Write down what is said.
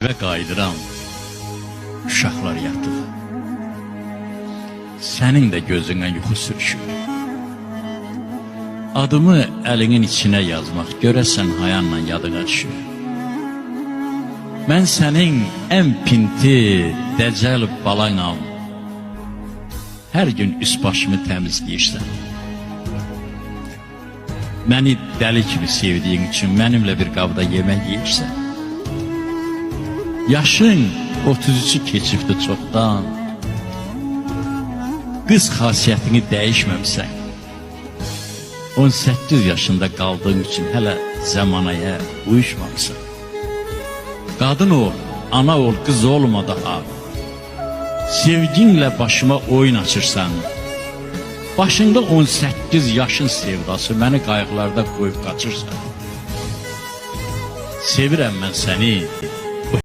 və qayıdıram. Uşaqlar yatır. Sənin də gözündən yuxu sürüşür. Adımı əlinin içinə yazmaq görəsən hayanla yadına düşür. Mən sənin ən pinti, dəcəl balanam. Hər gün üst başımı təmizləyirsən. Məni dəli kimi sevdiyin üçün mənimlə bir qabda yemək yeyirsən. Yaşın 33-ü keçibdi çoxdan. Qız xasiyyətini dəyişməmsən. 18 yaşında qaldığın üçün hələ zəmanaya uyuşmamısan. Qadın ol, ana ol, qız olma daha. Sevginlə başıma oyun açırsan. Başında 18 yaşın sevdası məni qayğılarda qoyub qaçırsan. Sevirəm mən səni,